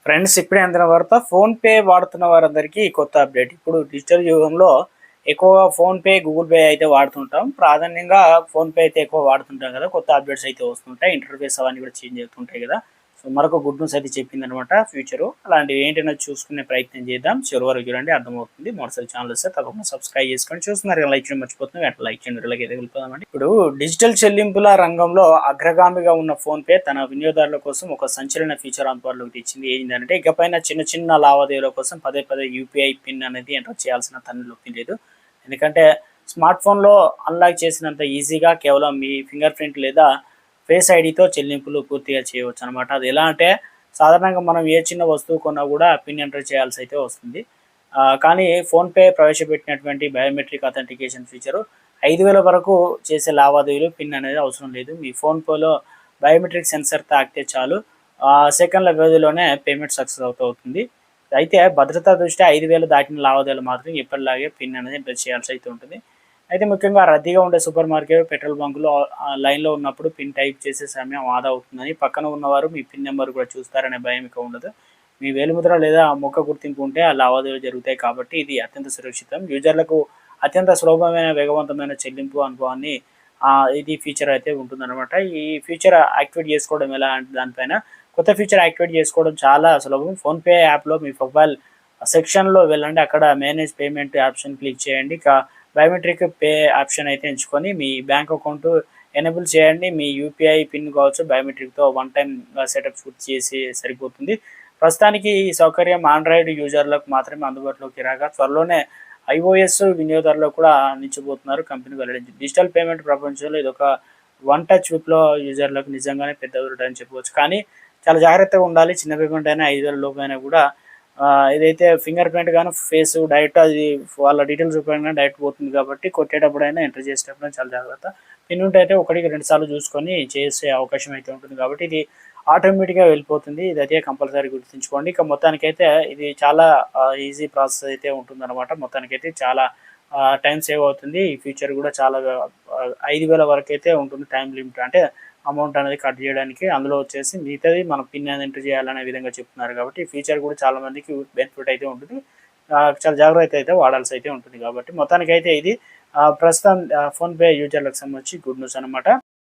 Friends, ఇప్పుడే అందిన వార్త. ఫోన్‌పే వాడుతున్న వారందరికీ కొత్త అప్డేట్. ఇప్పుడు డిజిటల్ యుగంలో ఎక్కువగా ఫోన్‌పే, గూగుల్ పే అయితే వాడుతుంటాం. ప్రాధాన్యంగా ఫోన్‌పే అయితే ఎక్కువ వాడుతుంటాం కదా! కొత్త అప్డేట్స్ అయితే వస్తుంటాయి. ఇంటర్ఫేస్ అవన్నీ కూడా చేంజ్ అవుతుంటాయి కదా! సో, మరొక గుడ్ న్యూస్ అయితే చెప్పిందనమాట ఫ్యూచరు. అలాంటివి ఏంటనేది చూసుకునే ప్రయత్నం చేద్దాం. చివరి వరకు చూడండి, అర్థమవుతుంది. మొదటిసారి ఛానల్ వస్తే తప్పకుండా సబ్స్క్రైబ్ చేసుకొని చూస్తున్నారు కదా, లైక్ చేయడం మర్చిపోతున్నాం. వెంటనే లైక్ చేయండి. వీళ్ళకి అయితే వెళ్ళిపోదామండి. ఇప్పుడు డిజిటల్ చెల్లింపుల రంగంలో అగ్రగామిగా ఉన్న ఫోన్‌పే తన వినియోగదారుల కోసం ఒక సంచలన ఫీచర్ అందుబాటులోకి తెచ్చింది. ఏంటంటే, ఇకపైన చిన్న చిన్న లావాదేవీల కోసం పదే పదే యూపీఐ పిన్ అనేది ఎంటర్ చేయాల్సిన పని లేదు. ఎందుకంటే స్మార్ట్ ఫోన్లో అన్లాక్ చేసినంత ఈజీగా కేవలం మీ ఫింగర్ ప్రింట్ లేదా ఫేస్ ఐడితో చెల్లింపులు పూర్తిగా చేయవచ్చు అనమాట. అది ఎలా అంటే, సాధారణంగా మనం ఏ చిన్న వస్తువు కొన్నా కూడా పిన్ ఎంటర్ చేయాల్సి అయితే వస్తుంది. కానీ ఫోన్పే ప్రవేశపెట్టినటువంటి బయోమెట్రిక్ అథెంటికేషన్ ఫీచరు 5,000 వరకు చేసే లావాదేవీలు పిన్ అనేది అవసరం లేదు. మీ ఫోన్పేలో బయోమెట్రిక్ సెన్సర్ తాకితే చాలు, సెకండ్ల వ్యవధిలోనే పేమెంట్ సక్సెస్ అవుతుంది. అయితే భద్రతా దృష్ట్యా 5,000 దాటిన లావాదేవీలు మాత్రం ఎప్పటిలాగే పిన్ అనేది ఎంటర్ చేయాల్సి అయితే ఉంటుంది. అయితే ముఖ్యంగా రద్దీగా ఉండే సూపర్ మార్కెట్, పెట్రోల్ బంకులో లైన్‌లో ఉన్నప్పుడు పిన్ టైప్ చేసే సమయం ఆదా అవుతుందని, పక్కన ఉన్నవారు మీ పిన్ నెంబర్ కూడా చూస్తారనే భయం ఇక ఉండదు. మీ వేలిముద్ర లేదా ముఖ గుర్తింపు ఉంటే ఆ లావాదేవీలు జరుగుతాయి కాబట్టి ఇది అత్యంత సురక్షితం. యూజర్లకు అత్యంత సులభమైన, వేగవంతమైన చెల్లింపు అనుభవాన్ని ఇది ఫీచర్ అయితే ఉంటుందన్నమాట. ఈ ఫీచర్ యాక్టివేట్ చేసుకోవడం ఎలా అంటే, దానిపైన కొత్త ఫీచర్ యాక్టివేట్ చేసుకోవడం చాలా సులభం. ఫోన్‌పే యాప్‌లో మీ ప్రొఫైల్ సెక్షన్‌లో వెళ్ళండి. అక్కడ మేనేజ్ పేమెంట్ ఆప్షన్ క్లిక్ చేయండి. ఇక బయోమెట్రిక్ పే ఆప్షన్ అయితే ఎంచుకొని మీ బ్యాంక్ అకౌంట్ ఎనేబుల్ చేయండి. మీ యూపీఐ పిన్ కావచ్చు, బయోమెట్రిక్‌తో వన్ టైమ్ సెటప్ పూర్తి చేసి సరిపోతుంది. ప్రస్తుతానికి ఈ సౌకర్యం ఆండ్రాయిడ్ యూజర్లకు మాత్రమే అందుబాటులోకి రాగా త్వరలోనే ఐఓఎస్ వినియోగదారులకు కూడా అందించబోతున్నారు కంపెనీ వెల్లడించింది. డిజిటల్ పేమెంట్ ప్రపంచంలో ఇదొక వన్ టచ్ విప్లవ యూజర్లకు నిజంగానే పెద్ద ఊరట అని చెప్పవచ్చు. కానీ చాలా జాగ్రత్తగా ఉండాలి. చిన్న పేమెంట్ అయినా 5,000 లోపైనా కూడా ఇదైతే ఫింగర్ ప్రింట్ గాను, ఫేస్ డైరెక్ట్ అది వాళ్ళ డీటెయిల్స్ రూపంగా డైరెక్ట్ పోతుంది కాబట్టి కొట్టేటప్పుడైనా, ఎంటర్ చేసేటప్పుడైనా చాలా జాగ్రత్త. పిన్ ఉంటే అయితే ఒకటికి 2 సార్లు చూసుకొని చేసే అవకాశం అయితే ఉంటుంది కాబట్టి ఇది ఆటోమేటిక్‌గా వెళ్ళిపోతుంది. ఇదైతే కంపల్సరీ గుర్తుంచుకోండి. ఇక మొత్తానికైతే ఇది చాలా ఈజీ ప్రాసెస్ అయితే ఉంటుందన్నమాట. మొత్తానికైతే చాలా టైం సేవ్ అవుతుంది. ఈ ఫీచర్ కూడా చాలా 5,000 వరకైతే ఉంటుంది టైం లిమిట్. అంటే అమౌంట్ అనేది కట్ చేయడానికి. అందులో వచ్చేసి మిగతాది మనం పిన్ అనేది ఎంటర్ చేయాలనే విధంగా చెప్తున్నారు కాబట్టి ఈ ఫీచర్ కూడా చాలా మందికి బెనిఫిట్ అయితే ఉంటుంది. చాలా జాగ్రత్త అయితే వాడాల్సి అయితే ఉంటుంది కాబట్టి మొత్తానికైతే ఇది ప్రస్తుతం ఫోన్‌పే యూజర్లకు సంబంధించి గుడ్ న్యూస్ అనమాట.